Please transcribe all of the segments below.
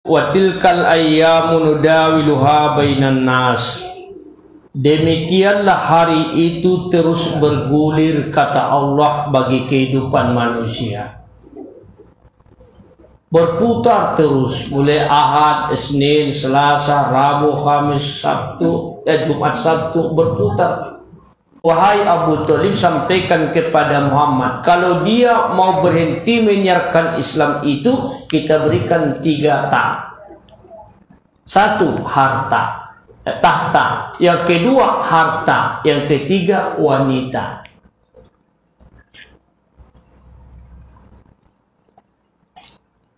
Wa tilkal ayyamu nudawiluha bainan nas. Demikianlah hari itu terus bergulir, kata Allah, bagi kehidupan manusia. Berputar terus, mulai Ahad, Isnin, Selasa, Rabu, Kamis, Sabtu, Jumat, Sabtu, berputar. Wahai Abu Thalib, sampaikan kepada Muhammad, kalau dia mau berhenti menyiarkan Islam itu, kita berikan 3 tak. 1, harta, tahta. Yang kedua, harta. Yang ketiga, wanita.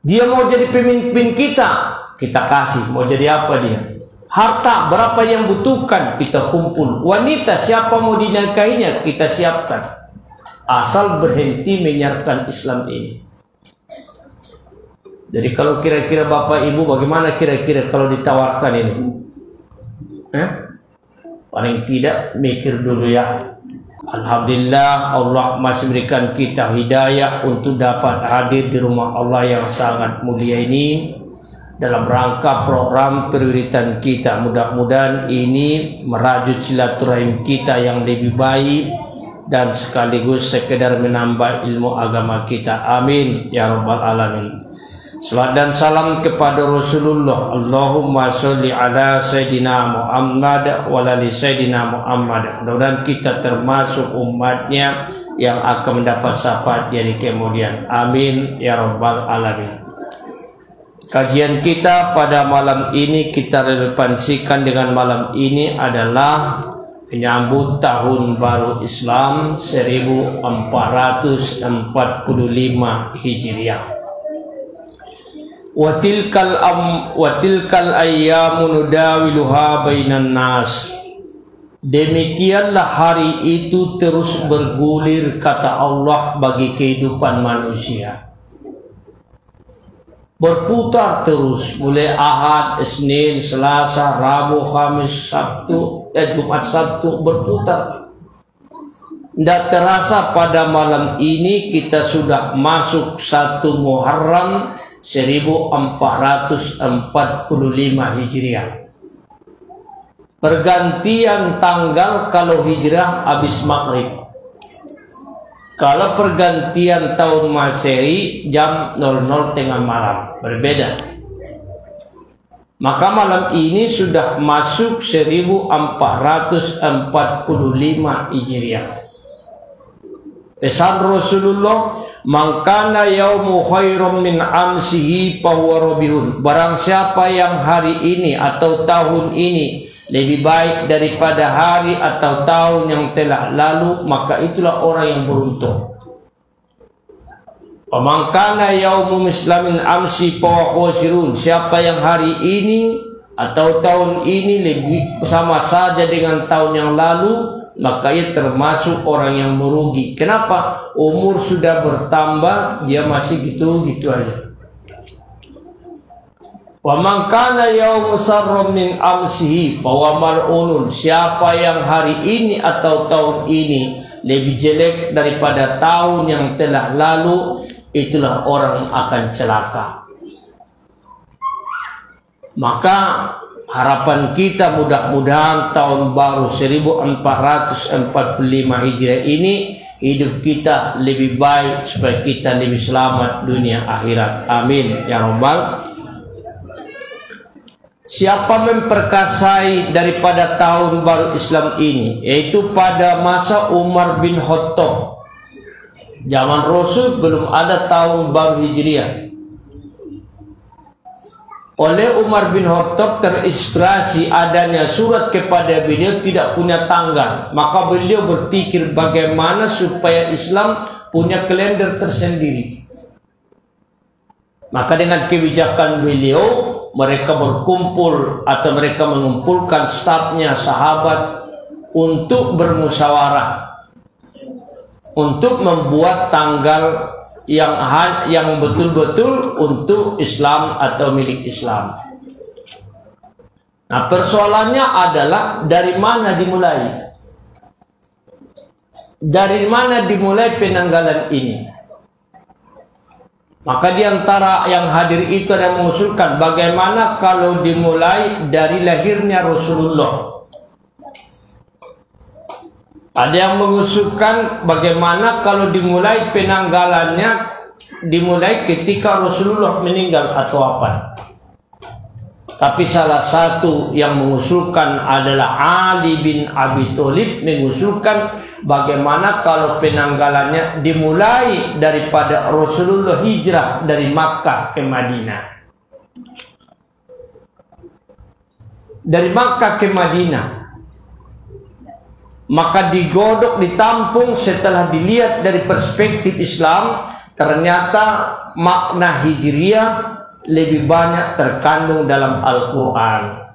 Dia mau jadi pemimpin kita, kita kasih. Mau jadi apa dia? Harta, berapa yang butuhkan, kita kumpul. Wanita, siapa mau dinikahinya, kita siapkan. Asal berhenti menyiarkan Islam ini. Jadi kalau kira-kira Bapak Ibu, bagaimana kira-kira kalau ditawarkan ini? Paling tidak mikir dulu ya. Alhamdulillah, Allah masih berikan kita hidayah untuk dapat hadir di rumah Allah yang sangat mulia ini dalam rangka program prioritas kita. Mudah-mudahan ini merajut silaturahim kita yang lebih baik dan sekaligus sekedar menambah ilmu agama kita. Amin ya rabbal alamin. Salat dan salam kepada Rasulullah. Allahumma sholli ala Sayyidina Muhammad wa ala Sayyidina Muhammad. Mudah-mudahan kita termasuk umatnya yang akan mendapat syafaat dari kemudian. Amin ya rabbal alamin. Kajian kita pada malam ini kita relevansikan dengan malam ini adalah menyambut tahun baru Islam 1445 Hijriah. Wa tilkal ayyamu nudawiluha bainan nas. Demikianlah hari itu terus bergulir, kata Allah, bagi kehidupan manusia. Berputar terus, mulai Ahad, Isnin, Selasa, Rabu, Kamis, Sabtu, Jumat, Sabtu, berputar. Tidak terasa pada malam ini kita sudah masuk 1 Muharram 1445 Hijriah. Pergantian tanggal kalau Hijrah habis maghrib. Kalau pergantian tahun Masehi jam 00 tengah malam, berbeda. Maka malam ini sudah masuk 1445 Hijriah. Pesan Rasulullah, man kana yaumu khairum min amsihi fahuwa rabiun. Barang siapa yang hari ini atau tahun ini lebih baik daripada hari atau tahun yang telah lalu, maka itulah orang yang beruntung. Wa man kana yaumu mislamin amsi fahuwa khasirun. Siapa yang hari ini atau tahun ini lebih sama saja dengan tahun yang lalu, maka ia termasuk orang yang merugi. Kenapa? Umur sudah bertambah, dia masih gitu-gitu aja. Wa man kana yaumu sarrum min amsihi fa huwa mal'unun. Siapa yang hari ini atau tahun ini lebih jelek daripada tahun yang telah lalu, itulah orang akan celaka. Maka harapan kita mudah-mudahan tahun baru 1445 Hijriah ini hidup kita lebih baik supaya kita lebih selamat dunia akhirat. Amin ya rabbal. Siapa memperkasai daripada tahun baru Islam ini, yaitu pada masa Umar bin Khattab. Zaman Rasul belum ada tahun baru Hijriah. Oleh Umar bin Khattab terinspirasi adanya surat kepada beliau tidak punya tanggal. Maka beliau berpikir bagaimana supaya Islam punya kalender tersendiri. Maka dengan kebijakan beliau, mereka berkumpul atau mereka mengumpulkan stafnya sahabat untuk bermusyawarah untuk membuat tanggal yang betul-betul untuk Islam atau milik Islam. Nah, persoalannya adalah dari mana dimulai? Dari mana dimulai penanggalan ini? Maka di antara yang hadir itu ada yang mengusulkan bagaimana kalau dimulai dari lahirnya Rasulullah. Ada yang mengusulkan bagaimana kalau dimulai penanggalannya dimulai ketika Rasulullah meninggal atau apa. Tapi salah satu yang mengusulkan adalah Ali bin Abi Thalib, mengusulkan bagaimana kalau penanggalannya dimulai daripada Rasulullah hijrah dari Makkah ke Madinah. Dari Makkah ke Madinah. Maka digodok, ditampung setelah dilihat dari perspektif Islam, ternyata makna hijriah lebih banyak terkandung dalam Al-Quran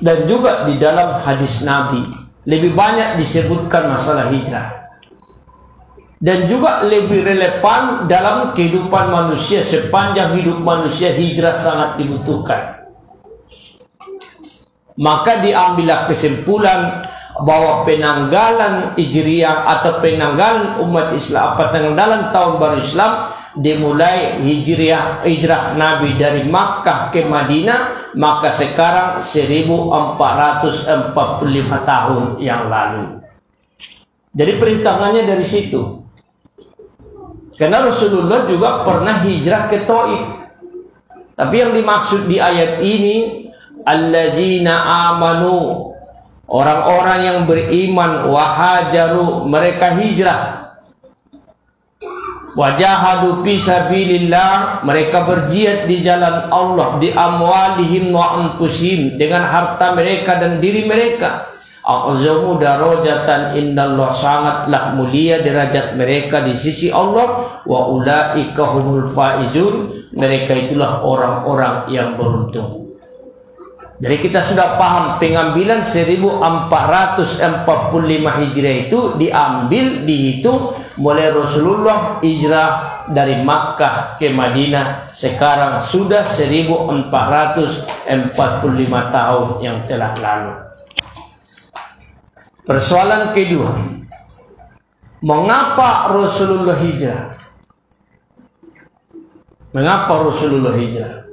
dan juga di dalam hadis Nabi. Lebih banyak disebutkan masalah hijrah dan juga lebih relevan dalam kehidupan manusia. Sepanjang hidup manusia, hijrah sangat dibutuhkan. Maka diambillah kesimpulan bahwa penanggalan hijriah atau penanggalan umat Islam, penanggalan tahun baru Islam dimulai hijrah Nabi dari Makkah ke Madinah, maka sekarang 1445 tahun yang lalu. Jadi perintangannya dari situ. Karena Rasulullah juga pernah hijrah ke Taif. Tapi yang dimaksud di ayat ini allazina amanu, orang-orang yang beriman, wahajaru, mereka hijrah, wajahadu fi sabilillah, mereka berjihad di jalan Allah, di amwalihim wa anfusihim, dengan harta mereka dan diri mereka. A'zamu darajatan indallah, sangatlah mulia derajat mereka di sisi Allah. Wa ulaika humul faizun, mereka itulah orang-orang yang beruntung. Jadi kita sudah paham pengambilan 1445 Hijriah itu dihitung mulai Rasulullah hijrah dari Makkah ke Madinah. Sekarang sudah 1445 tahun yang telah lalu. Persoalan kedua, mengapa Rasulullah hijrah? Mengapa Rasulullah hijrah?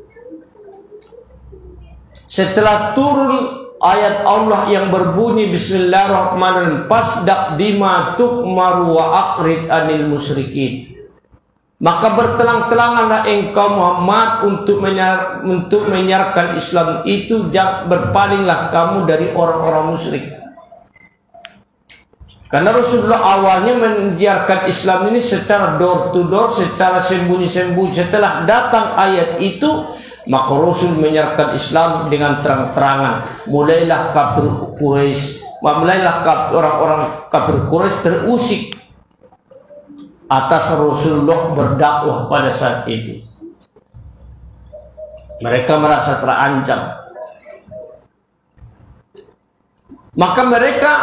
Setelah turun ayat Allah yang berbunyi Bismillahirrahmanirrahim, fasdaq bima tu'maru wa aqrid anil musyrikin, maka bertelang-telanganlah engkau Muhammad untuk menyiarkan Islam itu, berpalinglah kamu dari orang-orang musyrik. Karena Rasulullah awalnya menyiarkan Islam ini secara door to door, secara sembunyi-sembunyi. Setelah datang ayat itu, maka Rasul menyiarkan Islam dengan terang-terangan. Mulailah orang-orang kafir Quraisy terusik atas Rasulullah berdakwah pada saat itu. Mereka merasa terancam. Maka mereka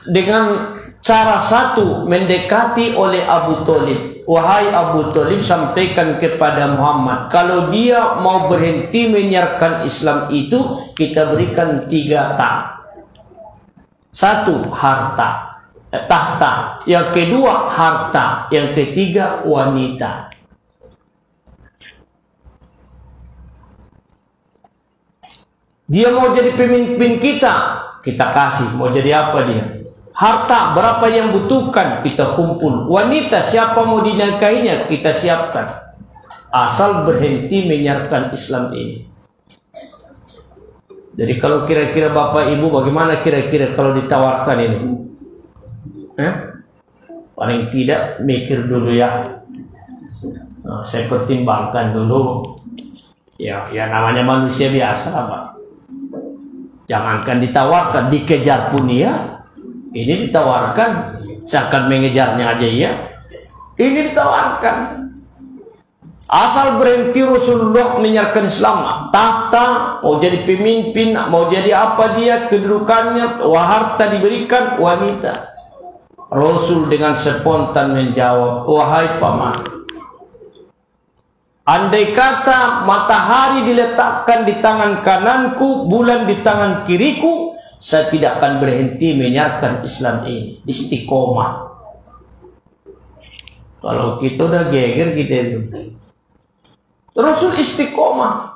dengan cara satu mendekati oleh Abu Thalib. Wahai Abu Thalib, sampaikan kepada Muhammad, kalau dia mau berhenti menyiarkan Islam itu, kita berikan 3 tak. 1, harta, tahta. Yang kedua, harta. Yang ketiga, wanita. Dia mau jadi pemimpin kita, kita kasih. Mau jadi apa dia? Harta, berapa yang butuhkan, kita kumpul. Wanita, siapa mau dinikahinya, kita siapkan. Asal berhenti menyiarkan Islam ini. Jadi kalau kira-kira Bapak Ibu, bagaimana kira-kira kalau ditawarkan ini? Paling tidak mikir dulu ya. Nah, saya pertimbangkan dulu. Ya namanya manusia biasa lah Pak. Jangankan ditawarkan, dikejar pun ya. Ini ditawarkan, seakan mengejarnya aja ya. Ini ditawarkan. Asal berhenti Rasulullah menyiarkan Islam, tahta, mau jadi pemimpin, mau jadi apa dia, kedudukannya, harta diberikan, wanita. Rasul dengan spontan menjawab, wahai paman, andai kata matahari diletakkan di tangan kananku, bulan di tangan kiriku, saya tidak akan berhenti menyiarkan Islam ini. Istiqomah. Kalau kita udah geger kita itu. Rasul istiqomah.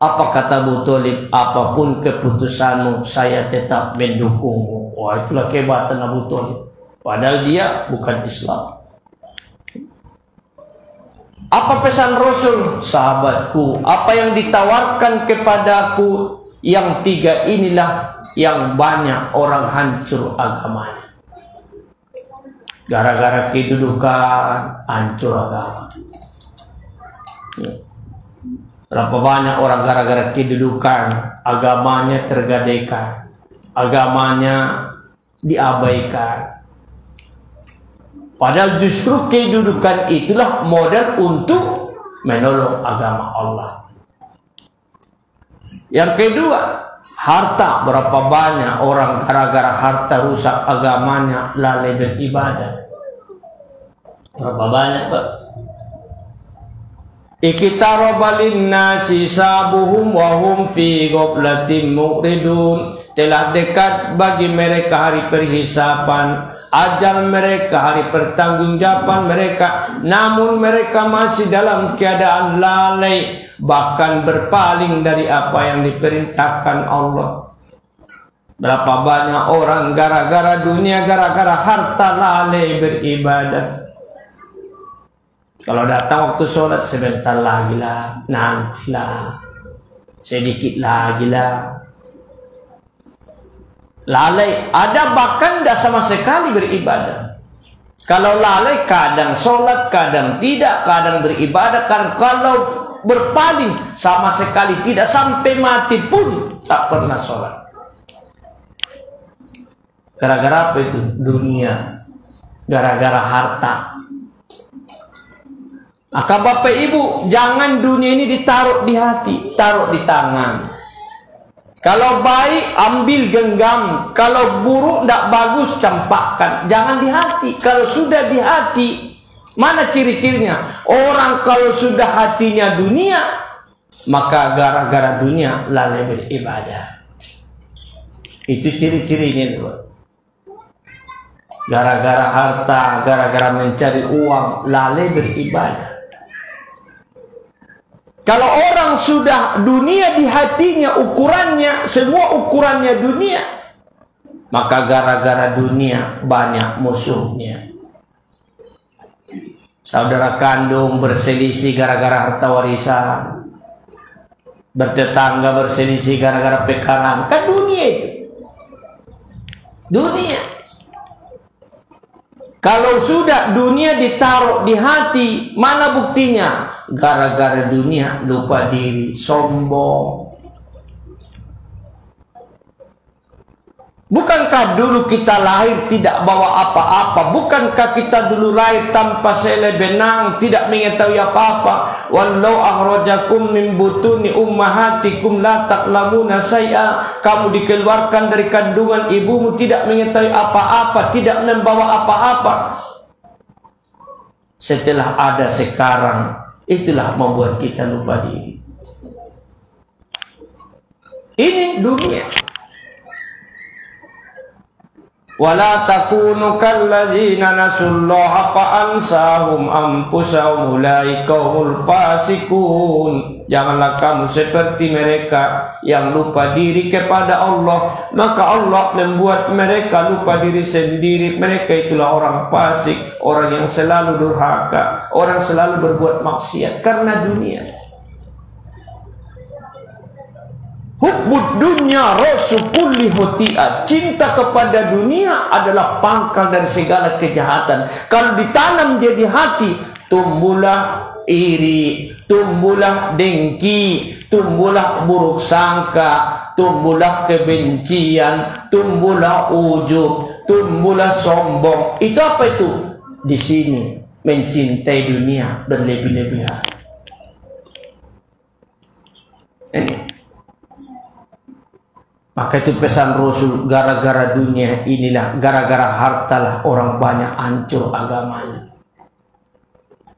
Apa kata Abu Thalib? Apapun keputusanmu, saya tetap mendukungmu. Wah, itulah kehebatan Abu Thalib. Padahal dia bukan Islam. Apa pesan Rasul? Sahabatku, apa yang ditawarkan kepadaku, yang tiga inilah yang banyak orang hancur agamanya. Gara-gara kedudukan, hancur agama. Berapa banyak orang gara-gara kedudukan, agamanya tergadaikan, agamanya diabaikan. Padahal justru kedudukan itulah modal untuk menolong agama Allah. Yang kedua, harta. Berapa banyak orang gara-gara harta rusak agamanya, lalai beribadah. Berapa banyak, Pak? Iqtaraba linnasi sabuhum wa hum fi ghaflatin muqridun. Telah dekat bagi mereka hari perhisapan, ajal mereka, hari pertanggungjawaban mereka, namun mereka masih dalam keadaan lalai, bahkan berpaling dari apa yang diperintahkan Allah. Berapa banyak orang gara-gara dunia, gara-gara harta lalai beribadah. Kalau datang waktu sholat, sebentar lagi lah, nantilah, sedikit lagi lah. Lalai, ada bahkan tidak sama sekali beribadah. Kalau lalai, kadang sholat, kadang tidak, kadang beribadah, kadang kalau berpaling sama sekali tidak, sampai mati pun tak pernah sholat. Gara-gara apa itu? Dunia. Gara-gara harta. Maka Bapak Ibu, jangan dunia ini ditaruh di hati, taruh di tangan. Kalau baik, ambil genggam. Kalau buruk, tidak bagus, campakkan. Jangan di hati. Kalau sudah di hati, mana ciri-cirinya? Orang kalau sudah hatinya dunia, maka gara-gara dunia lalai beribadah. Itu ciri-cirinya. Gara-gara harta, gara-gara mencari uang, lalai beribadah. Kalau orang sudah dunia di hatinya, ukurannya, semua ukurannya dunia, maka gara-gara dunia banyak musuhnya. Saudara kandung berselisih gara-gara harta warisan, bertetangga berselisih gara-gara pekanan. Kan dunia itu. Dunia. Kalau sudah dunia ditaruh di hati, mana buktinya? Gara-gara dunia lupa diri, sombong. Bukankah dulu kita lahir tidak bawa apa-apa? Bukankah kita dulu lahir tanpa selai benang, tidak mengetahui apa-apa? Wallau akhrajakum min butuni ummahatikum la ta'lamuna syai'a. Kamu dikeluarkan dari kandungan ibumu tidak mengetahui apa-apa, tidak membawa apa-apa. Setelah ada sekarang, itulah membuat kita lupa diri. Ini dunia. Wala takunu kallazina nasullaha fa ansahum anfusahum ulaika humul fasikun. Janganlah kamu seperti mereka yang lupa diri kepada Allah, maka Allah membuat mereka lupa diri sendiri. Mereka itulah orang fasik, orang yang selalu durhaka, orang selalu berbuat maksiat karena dunia. Hubbud dunya rasu kulli khuti'at. Cinta kepada dunia adalah pangkal dari segala kejahatan. Kalau ditanam jadi hati, tumbuhlah iri, tumbuhlah dengki, tumbuhlah buruk sangka, tumbuhlah kebencian, tumbuhlah ujub, tumbuhlah sombong. Itu apa itu? Di sini mencintai dunia berlebih-lebihan. Ini. Maka itu pesan Rasul, gara-gara dunia inilah, gara-gara hartalah orang banyak hancur agamanya.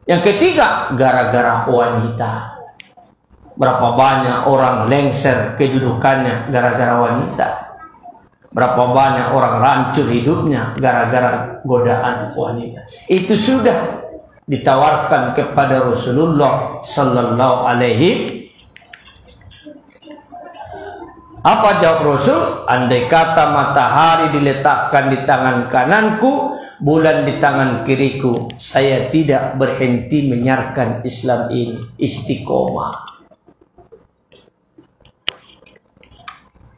Yang ketiga, gara-gara wanita. Berapa banyak orang lengser kedudukannya gara-gara wanita. Berapa banyak orang hancur hidupnya gara-gara godaan wanita. Itu sudah ditawarkan kepada Rasulullah sallallahu alaihi. Apa jawab Rasul? Andai kata matahari diletakkan di tangan kananku, bulan di tangan kiriku, saya tidak berhenti menyiarkan Islam ini. Istiqomah.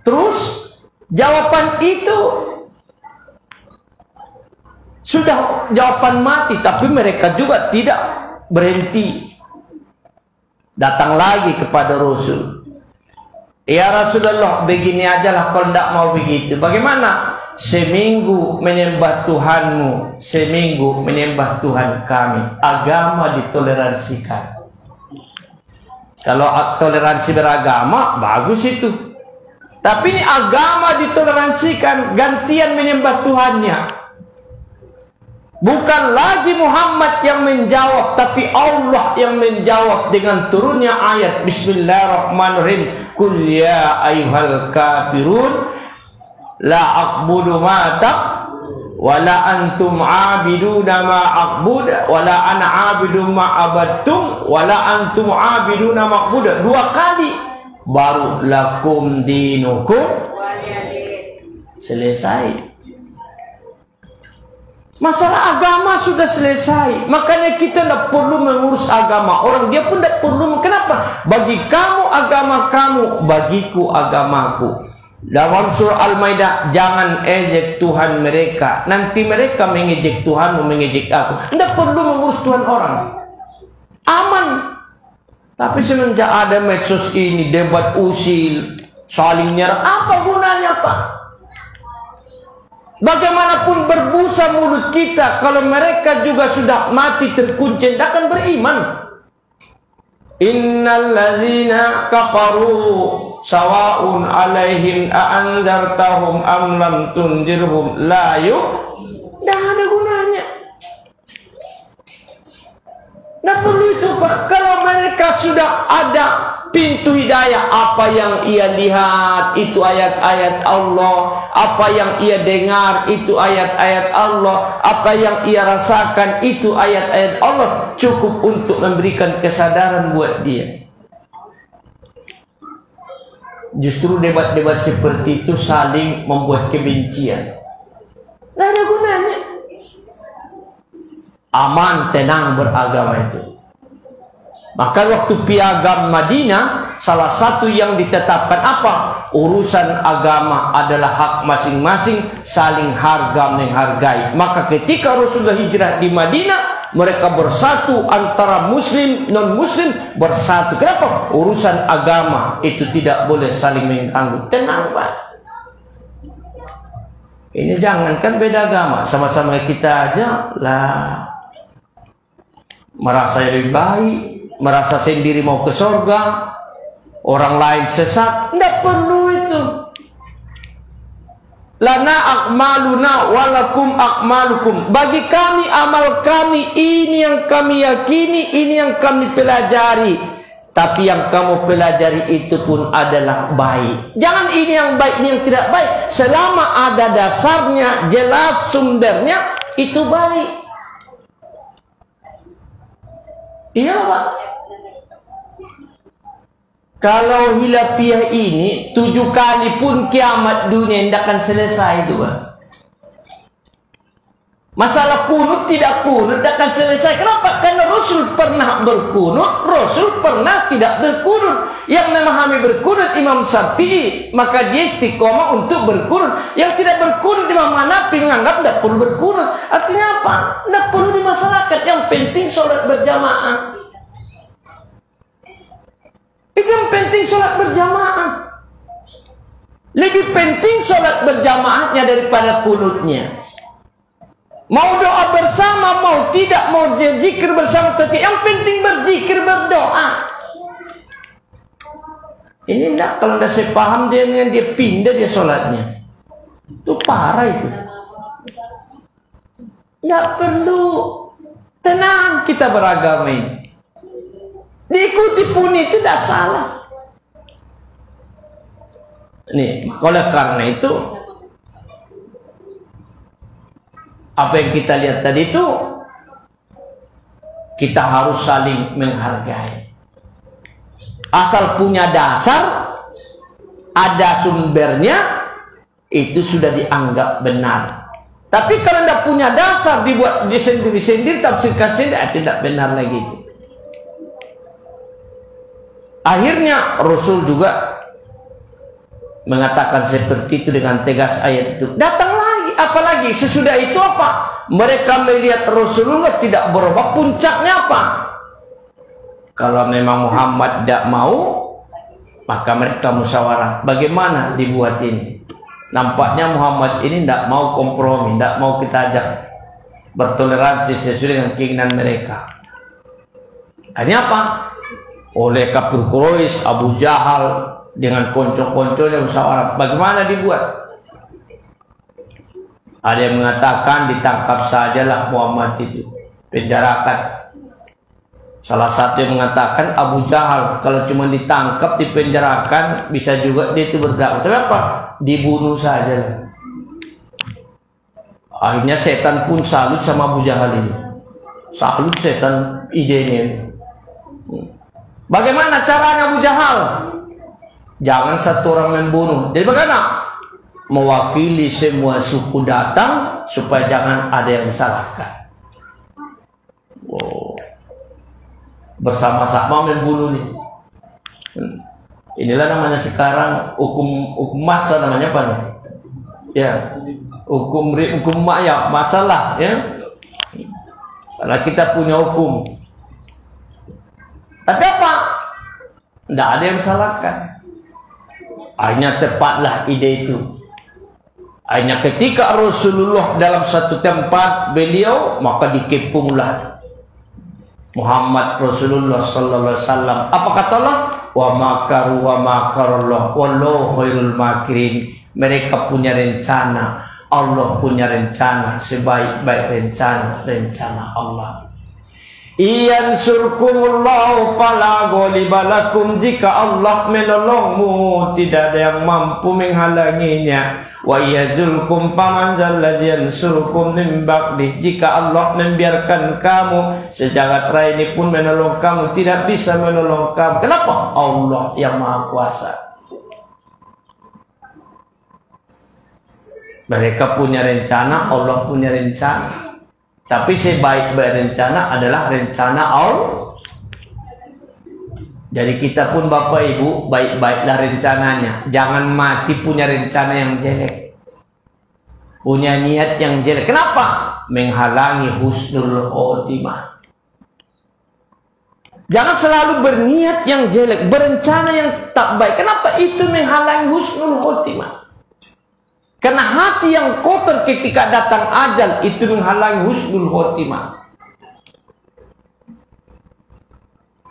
Terus jawaban itu sudah jawaban mati, tapi mereka juga tidak berhenti. Datang lagi kepada Rasul. Ya Rasulullah, begini ajalah kalau tidak mau begitu. Bagaimana? Seminggu menyembah Tuhanmu, seminggu menyembah Tuhan kami. Agama ditoleransikan. Kalau toleransi beragama, bagus itu. Tapi ini agama ditoleransikan, gantian menyembah Tuhannya. Bukan lagi Muhammad yang menjawab, tapi Allah yang menjawab dengan turunnya ayat Bismillahirrahmanirrahim. Qul ya ayyuhal kafirun la a'budu ma wala antum 'abiduna ma a'budu wala ana 'abidu ma abattum wala antum 'abiduna ma a'budu. Dua kali baru lakum dinukum selesai. Masalah agama sudah selesai. Makanya kita tidak perlu mengurus agama orang. Dia pun tidak perlu. Kenapa? Bagi kamu agama kamu, bagiku agamaku. Dalam surah Al-Maidah, jangan ejek Tuhan mereka. Nanti mereka mengejek Tuhanmu, mengejek aku. Tidak perlu mengurus Tuhan orang. Aman. Tapi semenjak ada medsos ini, debat usil, saling nyerang, apa gunanya Pak? Bagaimanapun berbusa mulut kita, kalau mereka juga sudah mati terkunci, tidak akan beriman. Innal ladzina kafaru sawa'un alaihim a'anzartahum am lam tunzirhum la tidak ada gunanya. Tidak perlu itu Pak. Kalau mereka sudah ada pintu hidayah, apa yang ia lihat itu ayat-ayat Allah, apa yang ia dengar itu ayat-ayat Allah, apa yang ia rasakan itu ayat-ayat Allah, cukup untuk memberikan kesadaran buat dia. Justru debat-debat seperti itu saling membuat kebencian. Tidak ada gunanya. Aman, tenang beragama itu. Maka waktu piagam Madinah, salah satu yang ditetapkan apa? Urusan agama adalah hak masing-masing, saling harga menghargai. Maka ketika Rasulullah hijrah di Madinah, mereka bersatu antara muslim, non-muslim bersatu. Kenapa? Urusan agama itu tidak boleh saling mengganggu. Tenang Pak. Ini jangankan beda agama, sama-sama kita aja lah. Merasa lebih baik, merasa sendiri mau ke surga, orang lain sesat, tidak perlu itu. Lana akmaluna walakum akmalukum. Bagi kami amal kami, ini yang kami yakini, ini yang kami pelajari. Tapi yang kamu pelajari itu pun adalah baik. Jangan ini yang baik, ini yang tidak baik. Selama ada dasarnya, jelas sumbernya, itu baik. Iya Pak. Kalau hilafiyah ini 7 kali pun kiamat dunia tidak akan selesai itu Pak. Masalah kunut tidak kunut tidak akan selesai. Kenapa? Karena Rasul pernah berkunut, Rasul pernah tidak berkunut. Yang memahami berkunut Imam Syafi'i, maka dia istiqomah untuk berkunut. Yang tidak berkunut Imam Hanafi menganggap tidak perlu berkunut. Artinya apa? Tidak perlu di masyarakat. Yang penting sholat berjamaah. Itu yang penting sholat berjamaah. Lebih penting sholat berjamaahnya daripada kunutnya. Mau doa bersama, mau tidak, mau berzikir bersama, tapi yang penting berzikir, berdoa. Ini enggak, kalau enggak saya paham dia pindah dia sholatnya. Itu parah itu. Enggak perlu. Tenang kita beragama ini. Diikuti pun itu tidak salah. Nih, oleh karena itu apa yang kita lihat tadi itu, kita harus saling menghargai. Asal punya dasar, ada sumbernya, itu sudah dianggap benar. Tapi kalau tidak punya dasar, dibuat sendiri-sendiri, tafsirkan sendiri, tidak benar lagi itu. Akhirnya Rasul juga mengatakan seperti itu dengan tegas ayat itu. Datang lagi, apalagi sesudah itu apa? Mereka melihat Rasulullah tidak berubah. Puncaknya apa? Kalau memang Muhammad tidak mau, maka mereka musyawarah. Bagaimana dibuat ini? Nampaknya Muhammad ini tidak mau kompromi, tidak mau kita ajak bertoleransi sesuai dengan keinginan mereka. Akhirnya apa? Oleh kafir Quraisy, Abu Jahal dengan konco-konconya musyawarah. Bagaimana dibuat? Ada yang mengatakan ditangkap sajalah Muhammad itu, penjarakan. Salah satu yang mengatakan Abu Jahal, kalau cuma ditangkap, dipenjarakan, bisa juga dia itu berdakwah. Tapi apa? Dibunuh saja. Akhirnya setan pun salut sama Abu Jahal ini. Salut setan idenya ini. Bagaimana caranya Abu Jahal? Jangan satu orang membunuh. Jadi bagaimana? Mewakili semua suku datang supaya jangan ada yang disalahkan. Wow. Bersama-sama membunuh nih. Inilah namanya sekarang hukum massa, namanya apa nih? Ya, hukum ya, masalah ya. Karena kita punya hukum. Tapi apa? Tidak ada yang salahkan. Akhirnya tepatlah ide itu. Akhirnya ketika Rasulullah dalam satu tempat beliau, maka dikepunglah Muhammad Rasulullah sallallahu alaihi wasallam. Apa kata Allah? Wa makaru wa makarallah wallahu khairul makirin. Mereka punya rencana, Allah punya rencana, sebaik-baik rencana Allah. Iyansurkumullahu fala ghaliba lakum. Jika Allah menolongmu, tidak ada yang mampu menghalanginya. Wa yazulkum faman zalladzi yansurkum min ba'dih. Jika Allah membiarkan kamu, sejagat raya ini pun menolong kamu, tidak bisa menolong kamu. Kenapa? Allah yang Maha Kuasa. Mereka punya rencana, Allah punya rencana. Tapi sebaik-baik rencana adalah rencana Allah. Jadi kita pun Bapak Ibu, baik-baiklah rencananya. Jangan mati punya rencana yang jelek, punya niat yang jelek. Kenapa? Menghalangi husnul khotimah. Jangan selalu berniat yang jelek, berencana yang tak baik. Kenapa? Itu menghalangi husnul khotimah. Karena hati yang kotor ketika datang ajal itu menghalangi husnul khotimah.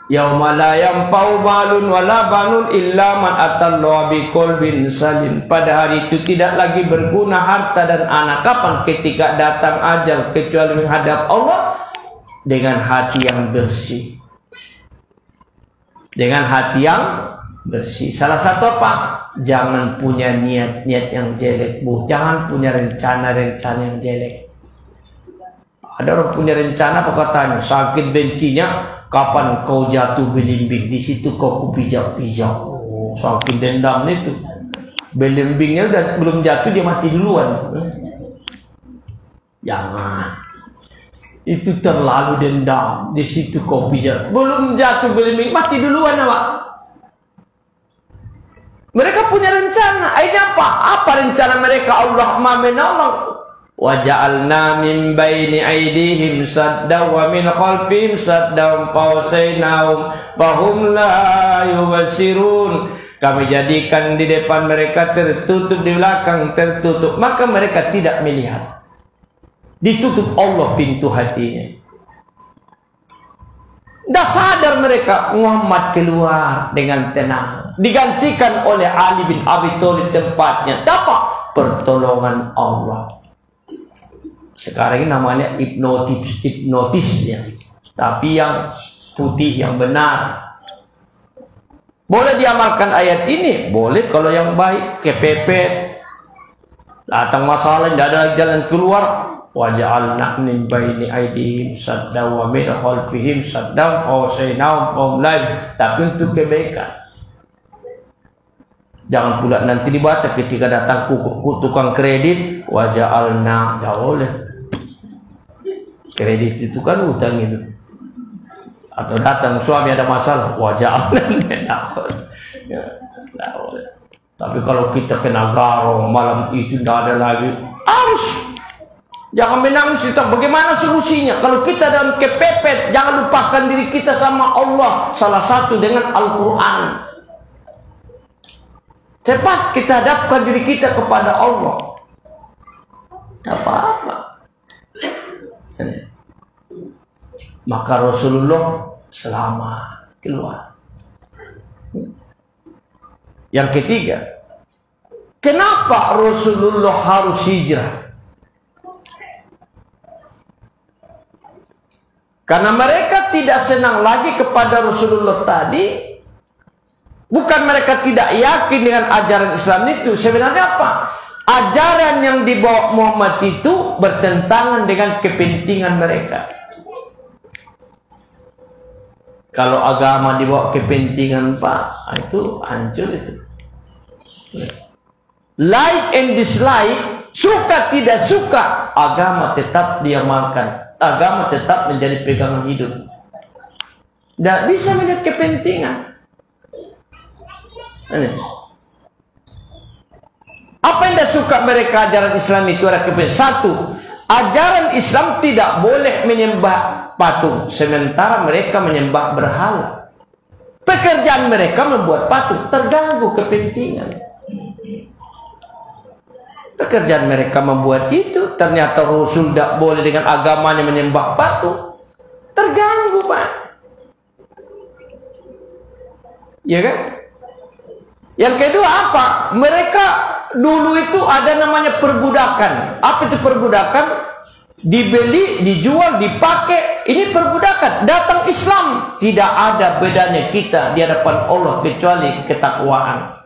Yauma la yanfa'u malun wala banun illa man atallaha biqalbin salim. Pada hari itu tidak lagi berguna harta dan anak. Kapan? Ketika datang ajal, kecuali menghadap Allah dengan hati yang bersih. Dengan hati yang bersih. Salah satu apa? Jangan punya niat-niat yang jelek, Bu. Jangan punya rencana-rencana yang jelek. Ada orang punya rencana, apa katanya? Sakit bencinya, kapan kau jatuh belimbing, di situ kau kupijak-pijak. Oh, sakit dendam itu. Belimbingnya udah belum jatuh, dia mati duluan. Jangan. Itu terlalu dendam. Di situ kau pijak. Belum jatuh belimbing, mati duluan, Pak. Mereka punya rencana. Akhirnya apa? Apa rencana mereka? Allah Maha menolong. Wa ja'alna min baini aydihim sadda wa min khalfihim sadda fawsaynahum fahum la yubsirun. Kami jadikan di depan mereka tertutup, di belakang tertutup, maka mereka tidak melihat. Ditutup Allah pintu hatinya. Dah sadar mereka. Muhammad keluar dengan tenang, digantikan oleh Ali bin Abi Thalib tempatnya. Dapat pertolongan Allah. Sekarang ini namanya hipnotis ya. Tapi yang putih, yang benar. Boleh diamalkan ayat ini? Boleh kalau yang baik. Kepepet, datang masalah, tidak ada jalan keluar, waja'alna min baini aydihim saddan wa min khalfihim saddan awsaynahum lain, tapi untuk kebaikan. Jangan pula nanti dibaca ketika datang tukang kredit, waja'alna, tidak boleh. Kredit itu kan utang itu. Atau datang suami ada masalah, waja'alna, tidak boleh. Tapi kalau kita kena garong malam itu tidak ada lagi, harus. Jangan menangis kita. Bagaimana solusinya? Kalau kita dalam kepepet, jangan lupakan diri kita sama Allah. Salah satu dengan Al-Quran. Cepat kita hadapkan diri kita kepada Allah. Tak apa-apa. Maka Rasulullah selamat keluar. Yang ketiga, kenapa Rasulullah harus hijrah? Karena mereka tidak senang lagi kepada Rasulullah tadi. Bukan mereka tidak yakin dengan ajaran Islam itu. Sebenarnya apa? Ajaran yang dibawa Muhammad itu bertentangan dengan kepentingan mereka. Kalau agama dibawa kepentingan Pak, itu hancur itu. Like and dislike, suka tidak suka, agama tetap diamalkan. Agama tetap menjadi pegangan hidup. Tidak bisa melihat kepentingan. Apa yang tidak suka mereka ajaran Islam itu ada kepentingan. Satu, ajaran Islam tidak boleh menyembah patung, sementara mereka menyembah berhala. Pekerjaan mereka membuat patung, terganggu kepentingan. Pekerjaan mereka membuat itu, ternyata Rasul tidak boleh dengan agamanya menyembah patung, terganggu Pak. Ya kan? Yang kedua apa? Mereka dulu itu ada namanya perbudakan. Apa itu perbudakan? Dibeli, dijual, dipakai. Ini perbudakan. Datang Islam, tidak ada bedanya kita di hadapan Allah kecuali ketakwaan.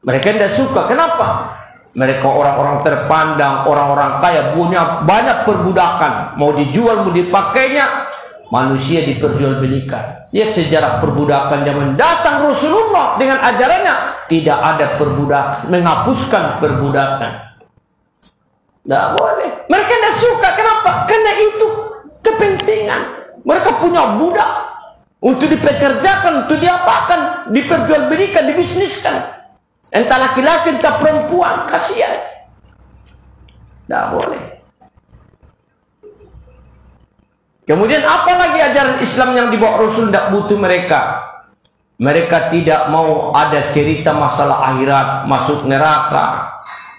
Mereka tidak suka. Kenapa? Mereka orang-orang terpandang, orang-orang kaya, punya banyak perbudakan. Mau dijual, mau dipakainya, manusia diperjualbelikan. Lihat sejarah perbudakan zaman datang Rasulullah dengan ajarannya, tidak ada perbudakan, menghapuskan perbudakan. Tidak boleh. Mereka tidak suka. Kenapa? Karena itu kepentingan. Mereka punya budak untuk dipekerjakan, untuk diapakan, diperjualbelikan, dibisniskan. Entah laki-laki, entah perempuan, kasihan. Tidak boleh. Kemudian apa lagi ajaran Islam yang dibawa Rasul tidak butuh mereka? Mereka tidak mau ada cerita masalah akhirat, masuk neraka,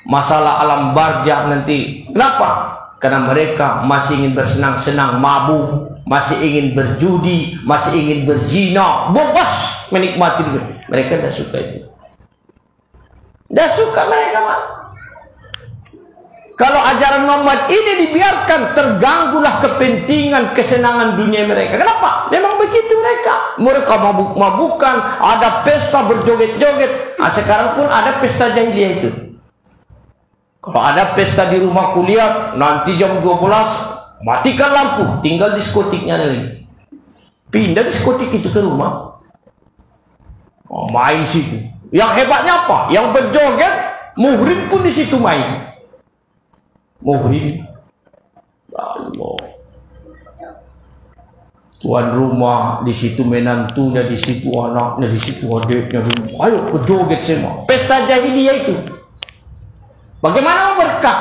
masalah alam barzakh nanti. Kenapa? Karena mereka masih ingin bersenang-senang, mabuk, masih ingin berjudi, masih ingin berzina, bebas menikmati. Mereka tidak suka itu. Tidak suka mereka, Pak. Kalau ajaran Muhammad ini dibiarkan, terganggulah kepentingan, kesenangan dunia mereka. Kenapa? Memang begitu mereka. Mereka mabuk-mabukan, ada pesta berjoget-joget. Nah, sekarang pun ada pesta jahiliyah itu. Kalau ada pesta di rumah kuliah, nanti jam 12, matikan lampu, tinggal diskotiknya lagi. Pindah diskotik itu ke rumah. Oh, main situ. Yang hebatnya apa? Yang berjoget, muhrim pun di situ main. Muhrim, Allah. Tuan rumah di situ, menantunya di situ, anaknya di situ, adiknya di rumah. Ayo berjoget semua. Pesta jahiliyah itu. Bagaimana berkah?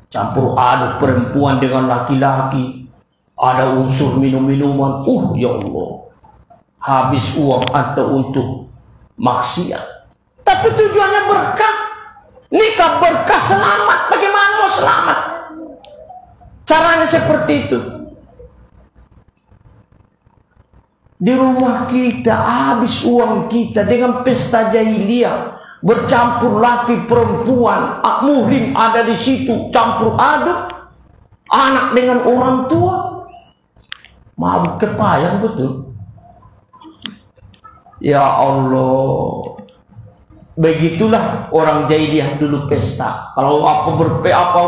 Campur aduk perempuan dengan laki-laki. Ada unsur minum-minuman. Ya Allah. Habis uang atau untuk maksiat. Tapi tujuannya berkah. Nikah berkah, selamat. Bagaimana mau selamat? Caranya seperti itu. Di rumah kita habis uang kita dengan pesta jahiliyah, bercampur laki perempuan, muhrim ada di situ, campur aduk, anak dengan orang tua, mabuk kepayang betul. Ya Allah, Begitulah orang jahiliyah dulu pesta. Kalau apa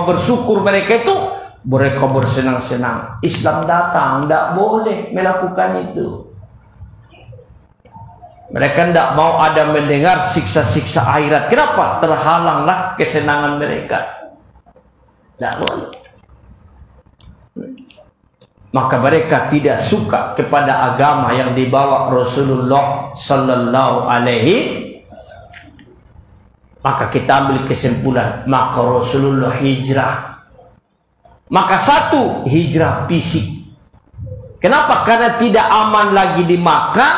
bersyukur mereka itu, mereka bersenang-senang. Islam datang, tidak boleh melakukan itu. Mereka tidak mau ada mendengar siksa-siksa akhirat. Kenapa? Terhalanglah kesenangan mereka. Tidak boleh. Maka mereka tidak suka kepada agama yang dibawa Rasulullah Sallallahu Alaihi. Maka kita ambil kesimpulan, maka Rasulullah hijrah. Maka satu, hijrah fisik. Kenapa? Karena tidak aman lagi di Makkah,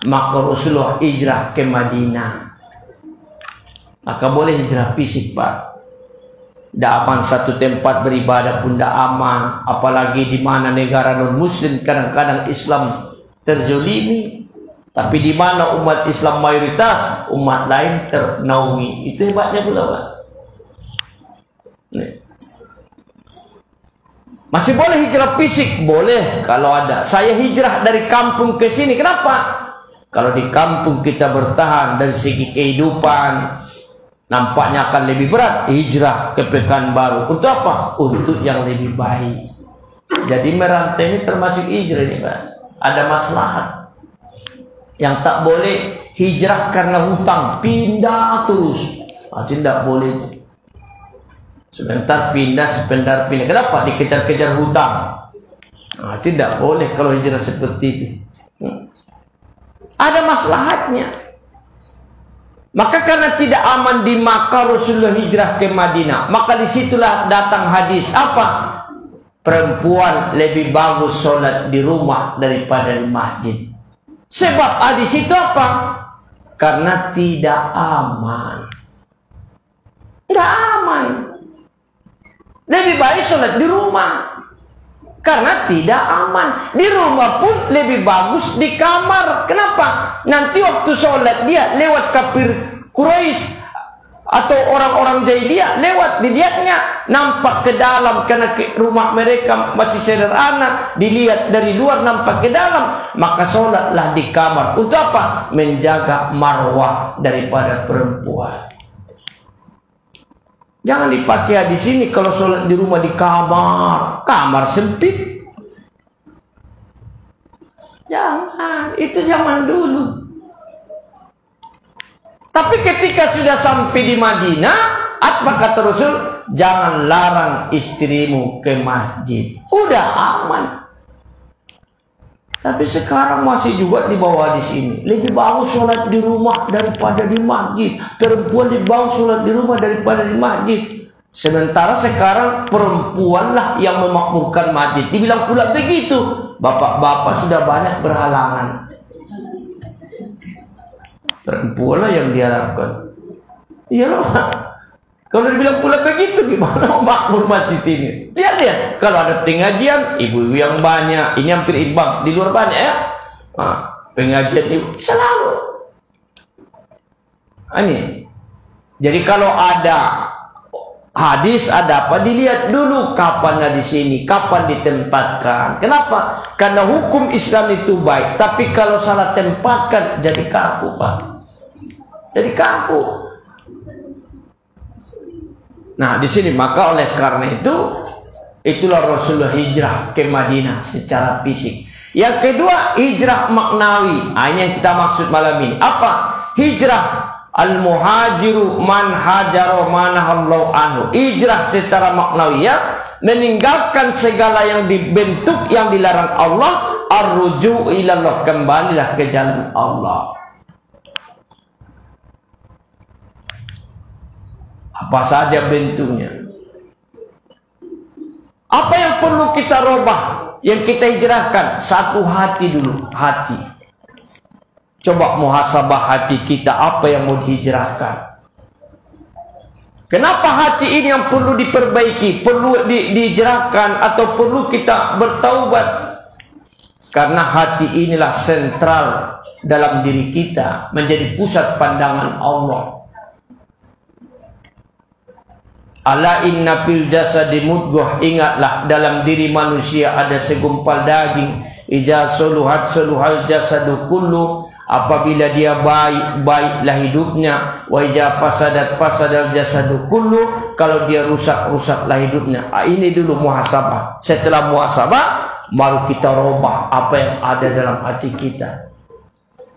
maka Rasulullah hijrah ke Madinah. Maka boleh hijrah fisik, Pak. Tidak aman satu tempat beribadah pun tidak aman. Apalagi di mana negara non-muslim kadang-kadang Islam terzolimi. Tapi di mana umat Islam mayoritas, umat lain ternaungi. Itu hebatnya pula, Pak. Masih boleh hijrah fisik? Boleh kalau ada. Saya hijrah dari kampung ke sini. Kenapa? Kalau di kampung kita bertahan dari segi kehidupan, nampaknya akan lebih berat. Hijrah ke Pekanbaru. Untuk apa? Untuk yang lebih baik. Jadi merantai ini termasuk hijrah ini, Pak. Ada maslahat. Yang tak boleh hijrah karena hutang, pindah terus. Tidak boleh itu. Sebentar pindah, sebentar pindah. Kenapa? Dikejar-kejar hutang. Tidak boleh kalau hijrah seperti itu. Ada maslahatnya. Maka karena tidak aman di Makkah, Rasulullah hijrah ke Madinah. Maka disitulah datang hadis apa? Perempuan lebih bagus sholat di rumah daripada di masjid. Sebab hadis itu apa? Karena tidak aman. Tidak aman. Lebih baik sholat di rumah. Karena tidak aman. Di rumah pun lebih bagus di kamar. Kenapa? Nanti waktu sholat dia lewat kafir Quraisy atau orang-orang jahiliyah, lewat dilihatnya, nampak ke dalam. Karena rumah mereka masih sederhana, dilihat dari luar nampak ke dalam. Maka sholatlah di kamar. Untuk apa? Menjaga marwah daripada perempuan. Jangan dipakai di sini kalau sholat di rumah di kamar. Kamar sempit. Jangan. Itu zaman dulu. Tapi ketika sudah sampai di Madinah, apa kata Rasul? Jangan larang istrimu ke masjid. Udah aman. Tapi sekarang masih juga dibawa di sini. Lebih bagus sholat di rumah daripada di masjid. Perempuan lebih bagus sholat di rumah daripada di masjid. Sementara sekarang perempuanlah yang memakmurkan masjid. Dibilang pula begitu. Bapak-bapak sudah banyak berhalangan. Perempuanlah yang diharapkan. Iya loh. Kalau dibilang pula begitu, gimana makmur masjid ini? Lihat. Kalau ada pengajian, ibu-ibu yang banyak. Ini hampir imbang. Di luar banyak ya. Pengajian ibu selalu. Ini. Jadi kalau ada hadis, ada apa, dilihat dulu kapan di sini, kapan ditempatkan. Kenapa? Karena hukum Islam itu baik. Tapi kalau salah tempatkan, jadi kaku, Pak. Jadi kaku. Nah, di sini maka oleh karena itu, itulah Rasulullah hijrah ke Madinah secara fisik. Yang kedua, hijrah maknawi. Ini yang kita maksud malam ini. Apa? Hijrah al-muhajiru man hajaro manahallahu anhu. Hijrah secara maknawi ya, meninggalkan segala yang dibentuk yang dilarang Allah, ar-ruju' ilallah, kembalilah ke jalan Allah. Apa saja bentuknya. Apa yang perlu kita robah, yang kita hijrahkan? Satu, hati dulu, hati. Coba muhasabah hati kita, apa yang mau dihijrahkan. Kenapa hati ini yang perlu diperbaiki, perlu dihijrahkan, atau perlu kita bertaubat? Karena hati inilah sentral dalam diri kita, menjadi pusat pandangan Allah. Ala inna fil jasadi mudghah, ingatlah dalam diri manusia ada segumpal daging. Ija suluhat suluhal jasadu kullu, Apabila dia baik, baiklah hidupnya. Wa idza fasadal jasadu kullu. Kalau dia rusak, rusaklah hidupnya. Ini dulu muhasabah. Setelah muhasabah, baru kita robah apa yang ada dalam hati kita.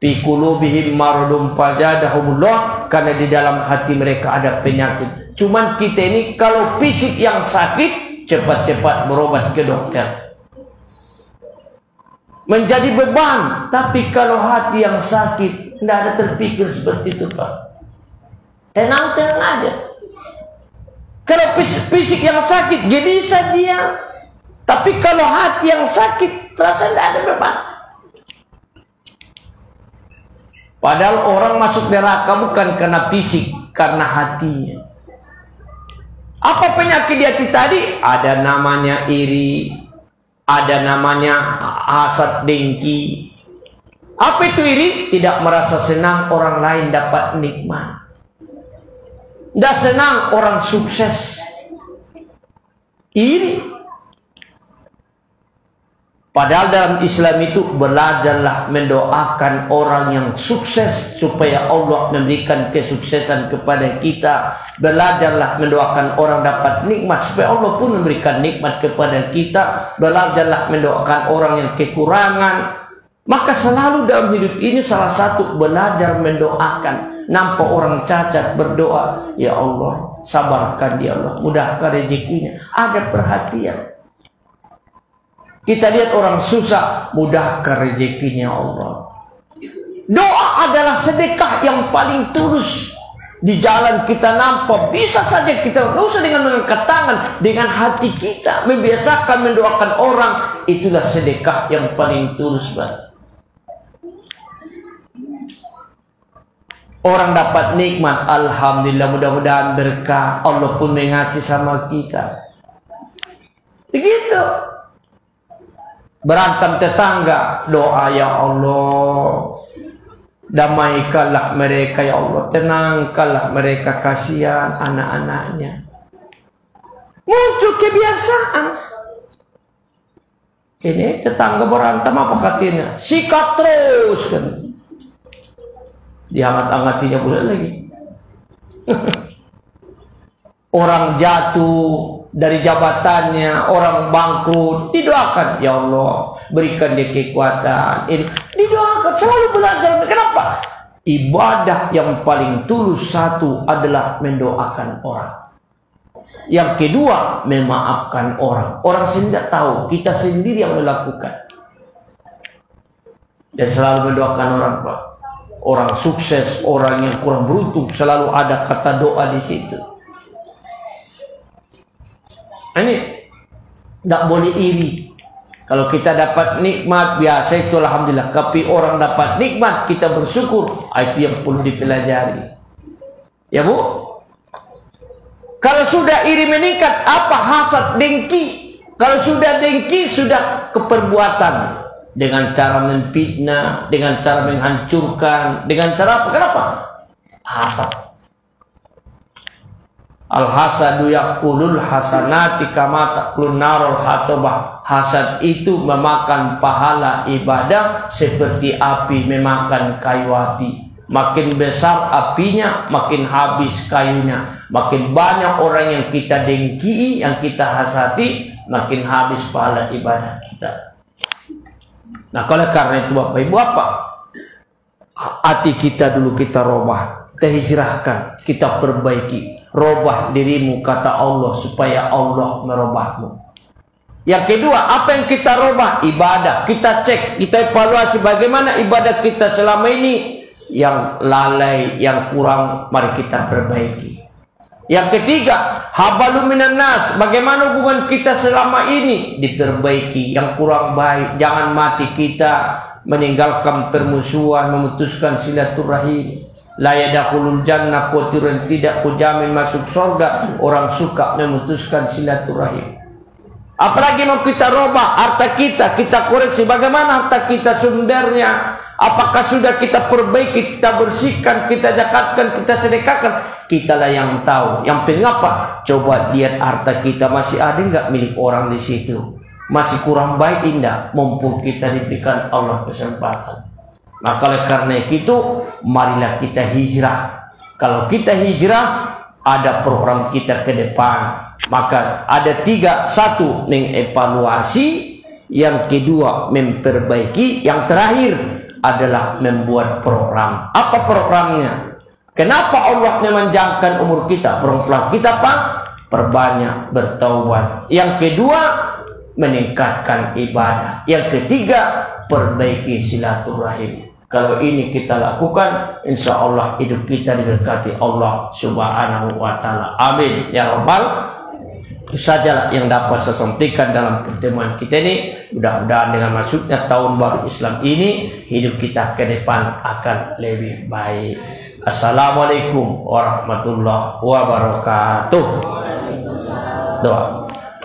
Fi qulubihim maradun fazadahumullah. Karena di dalam hati mereka ada penyakit. Cuman kita ini kalau fisik yang sakit, cepat-cepat berobat ke dokter. Menjadi beban. Tapi kalau hati yang sakit, tidak ada terpikir seperti itu, Pak. Tenang-tenang aja. Kalau fisik yang sakit, gelisah dia. Tapi kalau hati yang sakit, terasa tidak ada beban. Padahal orang masuk neraka bukan karena fisik, karena hatinya. Apa penyakit di hati tadi? Ada namanya iri. Ada namanya hasad, dengki. Apa itu iri? Tidak merasa senang orang lain dapat nikmat. Tidak senang orang sukses. Iri. Padahal dalam Islam itu belajarlah mendoakan orang yang sukses supaya Allah memberikan kesuksesan kepada kita. Belajarlah mendoakan orang dapat nikmat supaya Allah pun memberikan nikmat kepada kita. Belajarlah mendoakan orang yang kekurangan. Maka selalu dalam hidup ini salah satu belajar mendoakan. Nampak orang cacat berdoa, ya Allah sabarkan dia, Allah mudahkan rezekinya. Ada perhatian. Kita lihat orang susah, mudahkan rezekinya Allah. Doa adalah sedekah yang paling tulus. Di jalan kita nampak, bisa saja kita, tidak usah dengan mengangkat tangan, dengan hati kita membiasakan mendoakan orang. Itulah sedekah yang paling tulus, Pak. Orang dapat nikmat, alhamdulillah, mudah-mudahan berkah. Allah pun mengasihi sama kita. Begitu. Berantem tetangga, doa, ya Allah damaikanlah mereka, ya Allah tenangkanlah mereka, kasihan anak-anaknya. Muncul kebiasaan. Ini tetangga berantem, apa katanya? Sikat terus kan. Dihangat-hangatinya boleh lagi. Orang jatuh dari jabatannya, orang bangkrut, didoakan, ya Allah berikan dia kekuatan. Ini didoakan, selalu belajar. Kenapa? Ibadah yang paling tulus satu adalah mendoakan orang. Yang kedua, memaafkan orang. Orang sendiri tidak tahu, kita sendiri yang melakukan. Dan selalu mendoakan orang, Pak. Orang sukses, orang yang kurang beruntung, selalu ada kata doa di situ. Ini tidak boleh iri. Kalau kita dapat nikmat biasa itu alhamdulillah. Tapi orang dapat nikmat kita bersyukur. Itu yang perlu dipelajari. Ya Bu. Kalau sudah iri meningkat, apa hasad, dengki. Kalau sudah dengki, sudah keperbuatan. Dengan cara memfitnah, dengan cara menghancurkan, dengan cara apa? Kenapa? Hasad. Al-hasadu yakulul hasanati kama takulun narul hatobah. Hasad itu memakan pahala ibadah seperti api memakan kayu api. Makin besar apinya, makin habis kayunya. Makin banyak orang yang kita dengki, yang kita hasati, makin habis pahala ibadah kita. Nah, kalau karena itu Bapak Ibu, apa? Hati kita dulu kita robah, kita hijrahkan, kita perbaiki. Robah dirimu, kata Allah, supaya Allah merubahmu. Yang kedua, apa yang kita robah? Ibadah. Kita cek, kita evaluasi bagaimana ibadah kita selama ini. Yang lalai, yang kurang, mari kita perbaiki. Yang ketiga, habalu minan nas. Bagaimana hubungan kita selama ini? Diperbaiki. Yang kurang baik, jangan mati kita meninggalkan permusuhan, memutuskan silaturahim. La yadakhulul jannah, kotiran tidak kujamin masuk surga orang suka memutuskan silaturahim. Apalagi mau kita robah harta kita, kita koreksi bagaimana harta kita sumbernya. Apakah sudah kita perbaiki, kita bersihkan, kita zakatkan, kita sedekahkan? Kitalah yang tahu. Yang penting apa? Coba lihat harta kita masih ada nggak milik orang di situ. Masih kurang baik, indah, mumpung kita diberikan Allah kesempatan. Maka oleh karena itu, marilah kita hijrah. Kalau kita hijrah, ada program kita ke depan. Maka ada 3, 1 mengevaluasi, yang kedua memperbaiki, yang terakhir adalah membuat program. Apa programnya? Kenapa Allah memanjangkan umur kita? Program kita apa? Perbanyak bertaubat. Yang kedua, meningkatkan ibadah. Yang ketiga, perbaiki silaturahim. Kalau ini kita lakukan, insya Allah hidup kita diberkati Allah Subhanahu wa Ta'ala. Amin ya Rabbal. Itu saja yang dapat saya sampaikan dalam pertemuan kita ini. Mudah-mudahan dengan masuknya tahun baru Islam ini, hidup kita ke depan akan lebih baik. Assalamualaikum warahmatullahi wabarakatuh. Doa.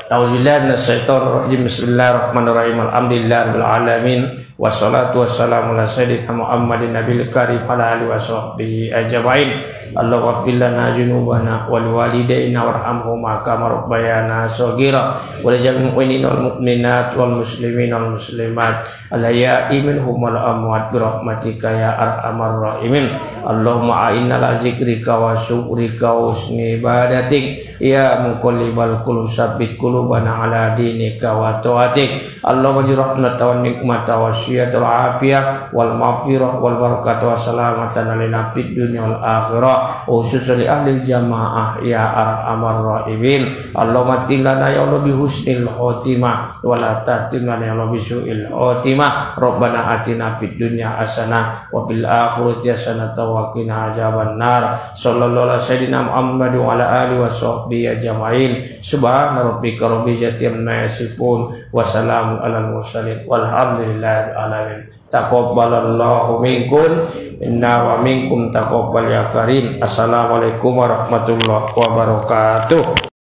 A'udzubillahi minasyaitonir rajim. Bismillahirrahmanirrahim. Alhamdulillahirabbil alamin. Wassalatu wassalamu ala sayyidina Muhammadin nabiyil karim ala alihi washabbihi ajmain. Allahumma ighfir lana dzunubana wal walidayna warhamhuma kama rabbayana shaghira wa lil mu'minina wal mu'minat wal muslimina wal muslimat al-ahya'i minhum wal amwat bi rahmatika ya arhamar rahimin. Allahumma a'inna ala zikrika wa syukrika wa husni ibadatik ya muqallibal qulub sabbit qulubana ala dinika wa ta'atik. Allahumma rahmatan wa nikmatan wa syiatul afiyah wal maghfirah wal barakatuh wa salamatan lana fid dunya wal akhirah khususan li ahli jamaah ya arhamar rahimin. Allahumma tilana ya Allah bi husnil khotimah wa la tatimna ya Allah bi su'il khotimah. Rabbana atina fid dunya hasanah wa fil akhirati hasanah wa qina adzabannar. Sallallahu alaihi sayyidina Muhammad wa ala alihi wa sahbihi ajmain. Subhana rabbika rabbil izzati amma yasifun wa salamun alal mursalin walhamdulillahi alamin. Taqabbalallahu minkum inna wa minkum taqabbal ya karim. Assalamualaikum warahmatullahi wabarakatuh.